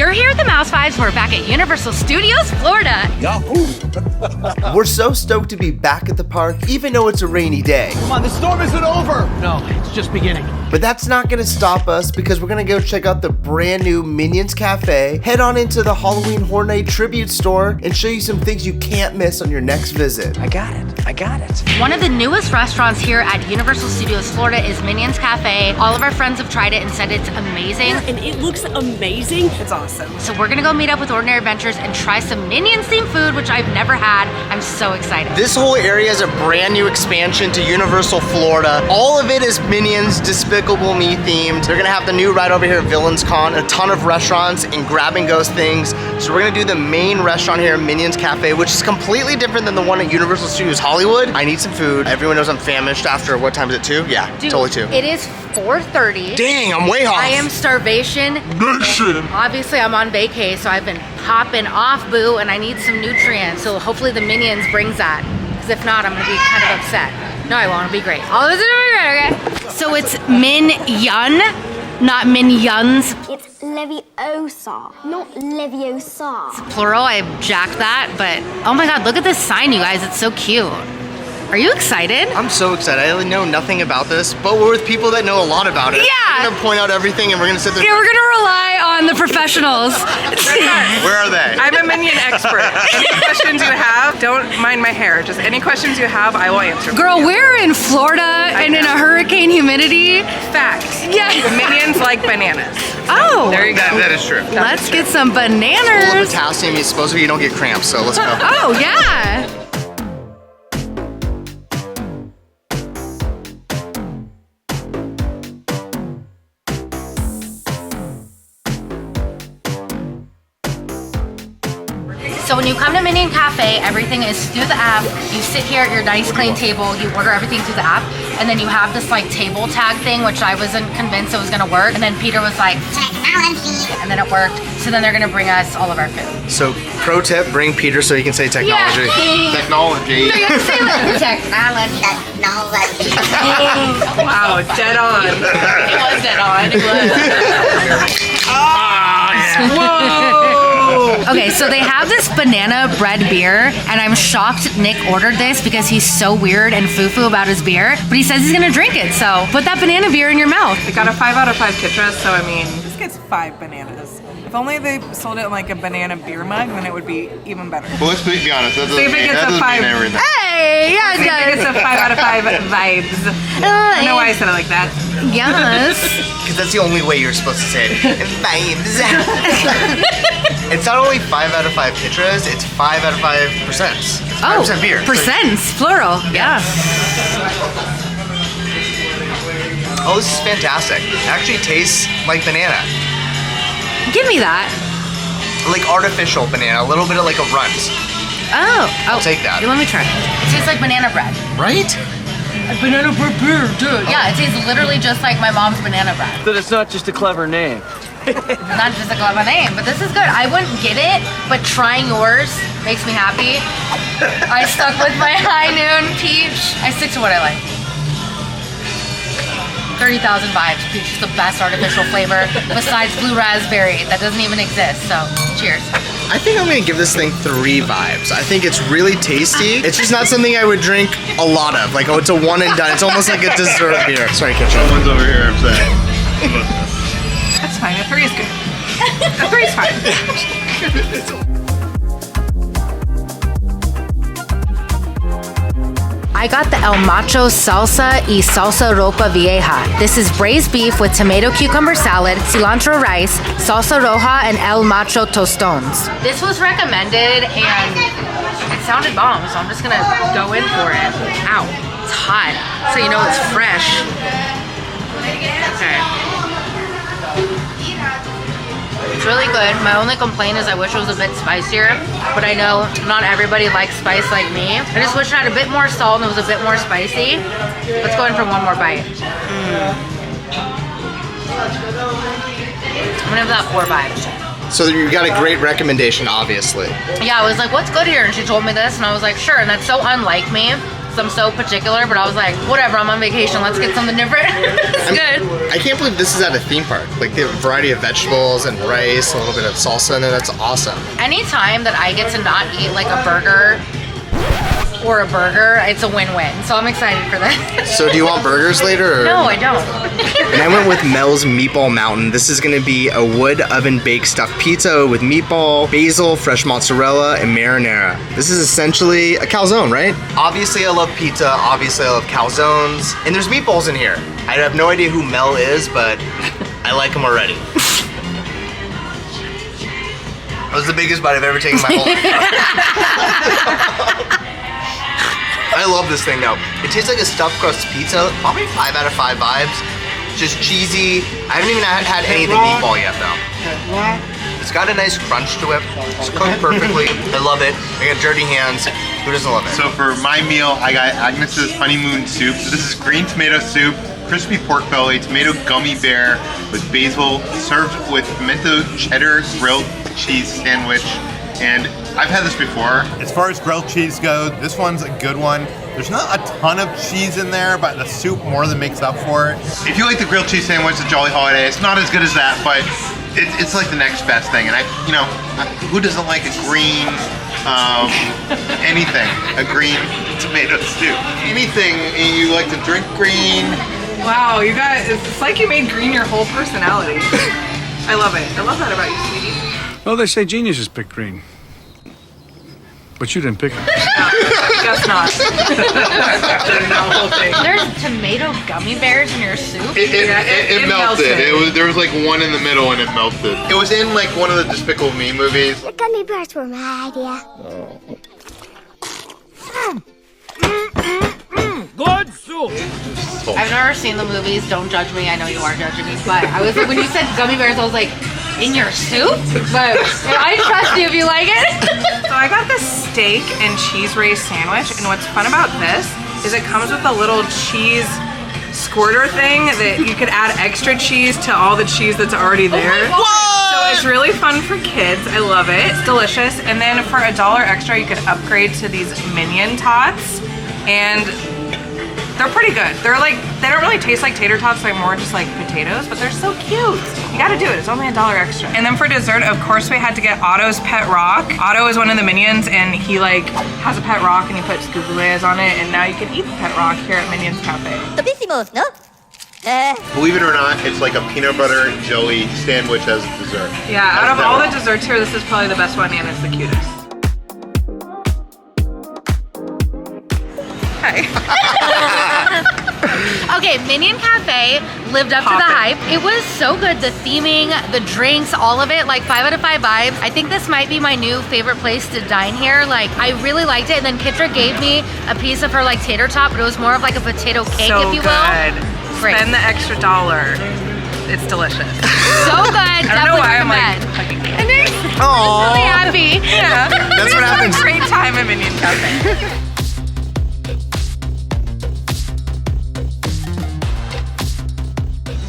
You're here at the Mouse Vibes. We're back at Universal Studios, Florida. Yahoo! We're so stoked to be back at the park, even though it's a rainy day. Come on, the storm isn't over! No, it's just beginning. But that's not gonna stop us because we're gonna go check out the brand new Minions Cafe, head on into the Halloween Horror Night tribute store, and show you some things you can't miss on your next visit. I got it. One of the newest restaurants here at Universal Studios, Florida is Minion's Cafe. All of our friends have tried it and said it's amazing. And it looks amazing. It's awesome. So we're gonna go meet up with Ordinary Adventures and try some Minions themed food, which I've never had. I'm so excited. This whole area is a brand new expansion to Universal Florida. All of it is Minions Despicable Me themed. They're gonna have the new ride over here, Villains Con, a ton of restaurants and grab and go things. So we're gonna do the main restaurant here, Minions Cafe, which is completely different than the one at Universal Studios Hollywood. I need some food. Everyone knows I'm famished after, what time is it, 2? Yeah, Dude, totally 2. It is 4:30. Dang, I'm way off. I am starvation. Obviously, I'm on vacay, so I've been popping off, boo, and I need some nutrients. So hopefully the Minions brings that. Because if not, I'm gonna be kind of upset. No, I won't. It'll be great. All this is gonna be great, okay? So it's Min-yun, not Minions. It's Leviosa, not Leviosa. Plural, I jacked that, but oh my god, look at this sign, you guys. It's so cute. Are you excited? I'm so excited. I really know nothing about this, but we're with people that know a lot about it. Yeah. We're gonna point out everything and we're gonna sit there. Yeah, we're gonna rely on the professionals. Where are they? I'm a Minion expert. Any questions you have, don't mind my hair. Just any questions you have, I will answer. Girl, we're in Florida and in a hurricane humidity. Fact. Yeah. Minions like bananas. Oh. There you go. That is true. Let's get some Full of bananas. potassium, supposedly you don't get cramps, so let's go. Oh, yeah. So when you come to Minion Cafe, everything is through the app. You sit here at your nice clean table, you order everything through the app, and then you have this like table tag thing, which I wasn't convinced it was gonna work. And then Peter was like, technology, and then it worked. So then they're gonna bring us all of our food. So pro tip, bring Peter so he can say technology. Yeah. Technology. No, you have to say like technology. Wow, dead on. It was dead on. It was. Whoa! Okay, so they have this banana bread beer, and I'm shocked Nick ordered this because he's so weird and foo-foo about his beer, but he says he's gonna drink it, so put that banana beer in your mouth. It got a 5 out of 5 Kitra, so I mean, this gets 5 bananas. If only they sold it in like a banana beer mug, then it would be even better. Well, let's be honest. That See if it gets a 5. everything. Hey, yeah, See if it gets a 5 out of 5 vibes. I don't know why I said it like that. Yes. Because that's the only way you're supposed to say it. Vibes. It's not only 5 out of 5 Kitras, it's 5 out of 5 percents. It's 5% beer. Percents, plural, yeah. Oh, this is fantastic. It actually tastes like banana. Give me that. Like artificial banana, a little bit of like a runt. Oh. I'll take that. Let me try. It tastes like banana bread. Right? Banana bread beer, dude. Yeah, it tastes literally just like my mom's banana bread. But it's not just a clever name. Not just a clever name, but this is good. I wouldn't get it, but trying yours makes me happy. I stuck with my high noon peach. I stick to what I like. 30,000 vibes. Peach is the best artificial flavor besides blue raspberry that doesn't even exist. So, cheers. I think I'm gonna give this thing 3 vibes. I think it's really tasty. It's just not something I would drink a lot of. Like, oh, it's a one and done. It's almost like a dessert beer. Sorry, Kitchen. Someone's over here upset. That's fine. A 3 is good. A 3 is fine. I got the El Macho Salsa y Salsa Ropa Vieja. This is braised beef with tomato cucumber salad, cilantro rice, salsa roja, and El Macho tostones. This was recommended and it sounded bomb, so I'm just gonna go in for it. Ow, it's hot, so you know it's fresh. Okay. It's really good. My only complaint is I wish it was a bit spicier, but I know not everybody likes spice like me. I just wish it had a bit more salt and it was a bit more spicy. Let's go in for one more bite. I'm gonna give that 4 vibes. So you got a great recommendation, obviously. Yeah, I was like, what's good here? And she told me this, and I was like, sure. And that's so unlike me. because I'm so particular, but I was like, whatever, I'm on vacation, let's get something different. It's good. I can't believe this is at a theme park. Like the variety of vegetables and rice, a little bit of salsa in it, that's awesome. Anytime that I get to not eat like a burger or a burger, it's a win-win. So I'm excited for that. So do you want burgers later? Or? No, I don't. And I went with Mel's Meatball Mountain. This is gonna be a wood oven baked stuffed pizza with meatball, basil, fresh mozzarella, and marinara. This is essentially a calzone, right? Obviously I love pizza, obviously I love calzones, and there's meatballs in here. I have no idea who Mel is, but I like him already. That was the biggest bite I've ever taken in my whole life. I love this thing though. It tastes like a stuffed crust pizza, probably 5 out of 5 vibes. Just cheesy. I haven't even had any of the meatball yet though. It's got a nice crunch to it. It's cooked perfectly. I love it. I got dirty hands. Who doesn't love it? So for my meal, I got Agnes's honeymoon soup. So this is green tomato soup, crispy pork belly, tomato gummy bear with basil, served with pimento cheddar grilled cheese sandwich. And I've had this before. As far as grilled cheese goes, this one's a good one. There's not a ton of cheese in there, but the soup more than makes up for it. If you like the grilled cheese sandwich, the Jolly Holiday, it's not as good as that, but it's like the next best thing. And who doesn't like a green, anything, a green tomato soup? Anything you like to drink green. Wow, you guys, it's like you made green your whole personality. I love it. I love that about you, sweetie. Well, they say geniuses pick green. But you didn't pick it. No, guess not. There's tomato gummy bears in your soup? It melted. There was like one in the middle and it melted. It was in like one of the Despicable Me movies. The gummy bears were my idea. Good soup! I've never seen the movies, don't judge me, I know you are judging me, but I was like, when you said gummy bears, I was like, in your soup? But I trust you if you like it. So I got this steak and cheese raised sandwich, and what's fun about this is it comes with a little cheese squirter thing that you could add extra cheese to all the cheese that's already there. So it's really fun for kids. I love it. It's delicious. And then for $1 extra, you could upgrade to these Minion tots, and they're pretty good. They're like, they don't really taste like tater tots, they're more just like potatoes, but they're so cute. You gotta do it, it's only $1 extra. And then for dessert, of course, we had to get Otto's Pet Rock. Otto is one of the Minions, and he like has a pet rock and he puts Googleays on it, and now you can eat the pet rock here at Minion Cafe. Believe it or not, it's like a peanut butter and jelly sandwich as a dessert. Yeah, out of all the desserts here, this is probably the best one, and it's the cutest. Hi. Okay, Minion Cafe lived up to the hype. It was so good. The theming, the drinks, all of it, like 5 out of 5 vibes. I think this might be my new favorite place to dine here. Like, I really liked it. And then Kitra gave me a piece of her like tater tot, but it was more of like a potato cake, So if you will. good. Great. Spend the extra $1. It's delicious. So good. I don't know why I'm like Definitely hugging you. recommend. And I'm really happy. Yeah. That's what happens. Great time at Minion Cafe.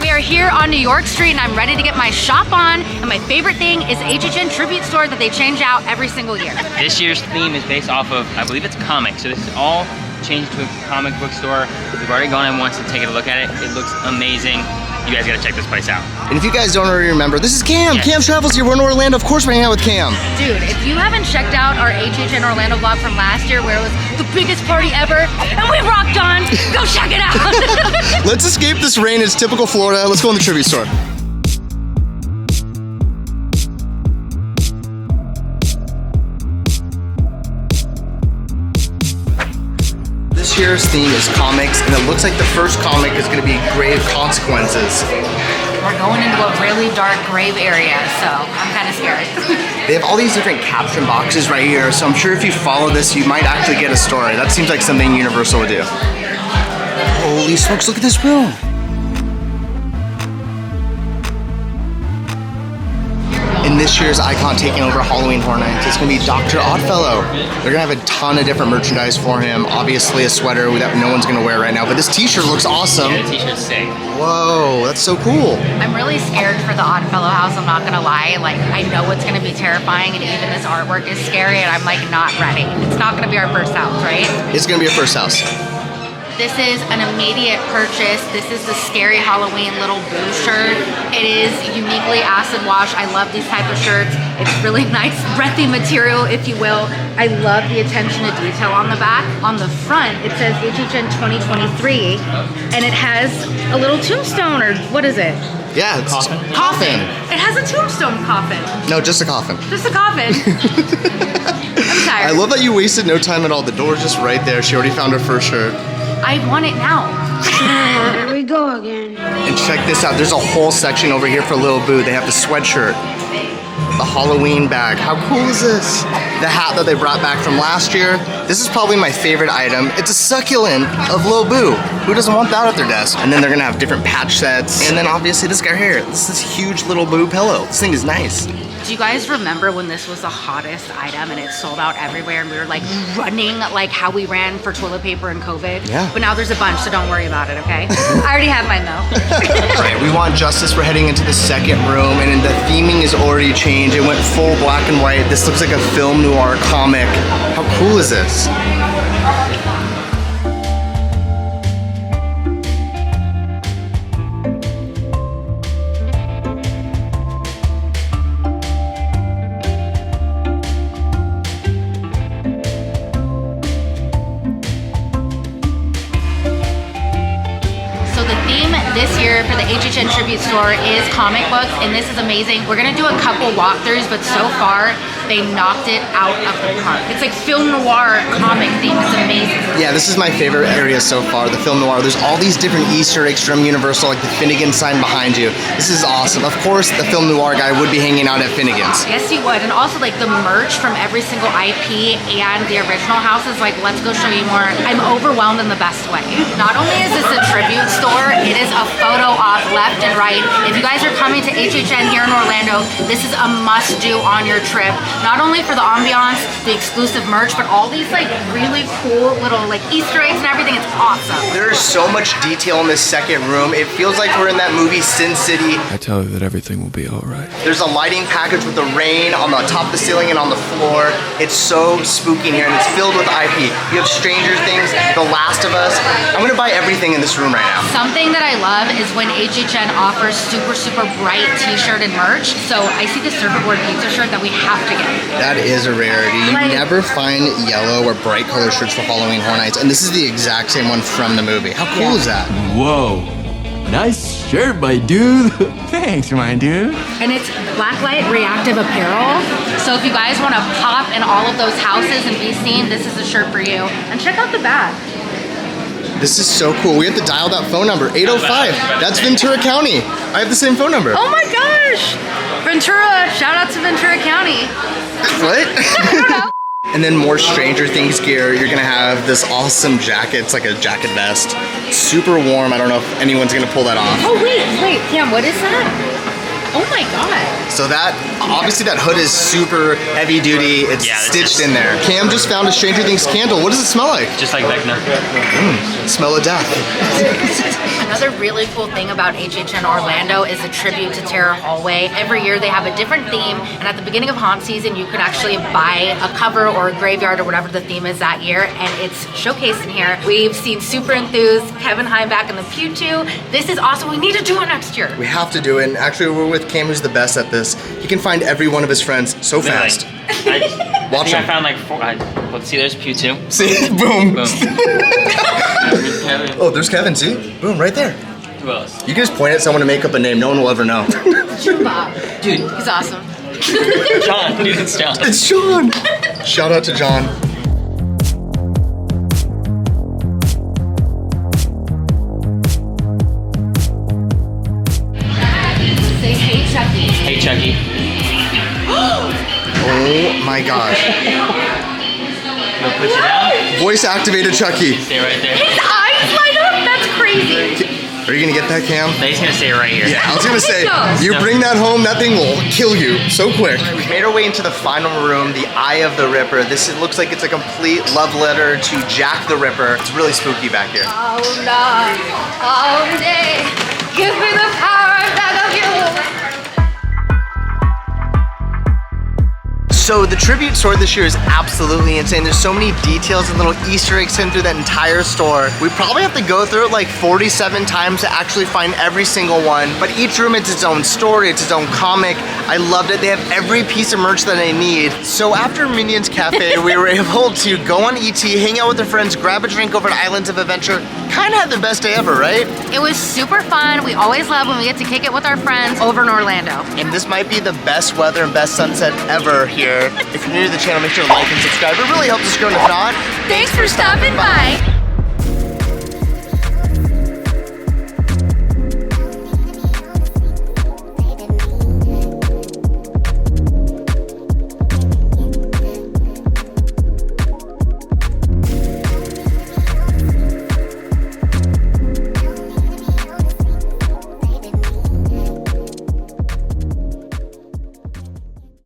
We are here on New York Street and I'm ready to get my shop on. And my favorite thing is HHN Tribute Store that they change out every single year. This year's theme is based off of, I believe it's comics. So this is all changed to a comic book store. We've already gone in once to take a look at it. It looks amazing. You guys gotta check this place out. And if you guys don't already remember, this is Cam. Yes. Cam Travels here. We're in Orlando. Of course we're hanging out with Cam. Dude, if you haven't checked out our HHN Orlando vlog from last year where it was the biggest party ever and we rocked on, go check it out. Let's escape this rain. It's typical Florida. Let's go in the tribute store. This year's theme is comics, and it looks like the first comic is going to be Grave Consequences. We're going into a really dark grave area, so I'm kind of scared. They have all these different caption boxes right here, so I'm sure if you follow this, you might actually get a story. That seems like something Universal would do. Holy smokes, look at this room. And this year's icon taking over Halloween Horror Nights. It's gonna be Dr. Oddfellow. They're gonna have a ton of different merchandise for him. Obviously a sweater that no one's gonna wear right now, but this t-shirt looks awesome. Yeah, the t-shirt's sick. Whoa, that's so cool. I'm really scared for the Oddfellow house, I'm not gonna lie. Like, I know it's gonna be terrifying, and even this artwork is scary, and I'm like not ready. It's not gonna be our first house, right? It's gonna be your first house. This is an immediate purchase. This is the Scary Halloween Little Boo shirt. It is uniquely acid wash. I love these type of shirts. It's really nice, breathy material, if you will. I love the attention to detail on the back. On the front, it says HHN 2023, and it has a little tombstone, or what is it? Yeah, it's Coffin. It has a tombstone coffin. No, just a coffin. Just a coffin. I'm tired. I love that you wasted no time at all. The door's just right there. She already found her first shirt. I want it now. Here we go again. And check this out. There's a whole section over here for Lil Boo. They have the sweatshirt, the Halloween bag. How cool is this? The hat that they brought back from last year. This is probably my favorite item. It's a succulent of Lil Boo. Who doesn't want that at their desk? And then they're gonna have different patch sets. And then obviously this guy here. This is this huge Lil Boo pillow. This thing is nice. Do you guys remember when this was the hottest item and it sold out everywhere and we were like running like how we ran for toilet paper in COVID? Yeah. But now there's a bunch, so don't worry about it, okay? I already have mine though. All right, we want justice. We're heading into the second room, and the theming is already changed. It went full black and white. This looks like a film noir comic. How cool is this? This year for the HHN Tribute Store is comic books, and this is amazing. We're gonna do a couple walkthroughs, but so far they knocked it out of the park. It's like film noir comic theme. It's amazing. Yeah, this is my favorite area so far, the film noir. There's all these different Easter eggs from Universal, like the Finnegan sign behind you. This is awesome. Of course, the film noir guy would be hanging out at Finnegan's. Yes, he would. And also like the merch from every single IP and the original houses. Like, let's go show you more. I'm overwhelmed in the best way. Not only is this a tribute store, it is a photo op left and right. If you guys are coming to HHN here in Orlando, this is a must-do on your trip. Not only for the ambiance, the exclusive merch, but all these like really cool little like Easter eggs and everything. It's awesome. There's so much detail in this second room. It feels like we're in that movie Sin City. I tell you that everything will be all right. There's a lighting package with the rain on the top of the ceiling and on the floor. It's so spooky in here, and it's filled with IP. You have Stranger Things, The Last of Us. I'm gonna buy everything in this room right now. Something that I love is when HHN offers super, super bright t-shirt and merch. So I see the surfboard pizza shirt that we have to get. That is a rarity. You Like- never find yellow or bright color shirts for Halloween Horror Nights, and this is the exact same one from the movie. How cool is that? Whoa. Nice shirt, my dude. Thanks, my dude. And it's blacklight reactive apparel. So if you guys want to pop in all of those houses and be seen, this is a shirt for you. And check out the back. This is so cool. We have to dial that phone number, 805. That's Ventura County. I have the same phone number. Oh my gosh! Ventura, shout out to Ventura County. What? I don't know. And then more Stranger Things gear. You're gonna have this awesome jacket. It's like a jacket vest. Super warm. I don't know if anyone's gonna pull that off. Oh wait, Cam, what is that? Oh my god. So that, obviously that hood is super heavy duty. It's stitched in there. Cam just found a Stranger Things candle. What does it smell like? Just like Vecna. Smell of death. Another really cool thing about HHN Orlando is a tribute to Terror Hallway. Every year they have a different theme, and at the beginning of haunt season you can actually buy a cover or a graveyard or whatever the theme is that year, and it's showcased in here. We've seen super enthused Kevin Heimbach in the Pew 2. This is awesome. We need to do it next year. We have to do it, and actually we're with Cam, who's the best at this. He can find every one of his friends so fast. Watch I him. found like 4. Let's see, there's Pew 2. See? Boom. Boom. Oh, there's Kevin, see? Boom, right there. Who else? You can just point at someone and make up a name. No one will ever know. Bob. Dude. He's awesome. John. Dude, it's John. It's John. Shout out to John. Say hey Chucky. Hey, Chucky. Oh my gosh. We'll put you down. Voice activated Chucky. Stay right there. His eyes light up? That's crazy. Are you gonna get that, Cam? They're just gonna stay right here. Yeah, I was gonna say, you bring that home, that thing will kill you so quick. We made our way into the final room, the Eye of the Ripper. This looks like it's a complete love letter to Jack the Ripper. It's really spooky back here. All night, all day, give me the power back of you. So the tribute store this year is absolutely insane. There's so many details and little Easter eggs hidden through that entire store. We probably have to go through it like 47 times to actually find every single one. But each room, it's its own story, it's its own comic. I loved it. They have every piece of merch that I need. So after Minions Cafe, we were able to go on ET, hang out with our friends, grab a drink over at Islands of Adventure. Kind of had the best day ever, right? It was super fun. We always love when we get to kick it with our friends over in Orlando. And this might be the best weather and best sunset ever here. If you're new to the channel, make sure to like and subscribe. It really helps us grow. And if not, Thanks for stopping by.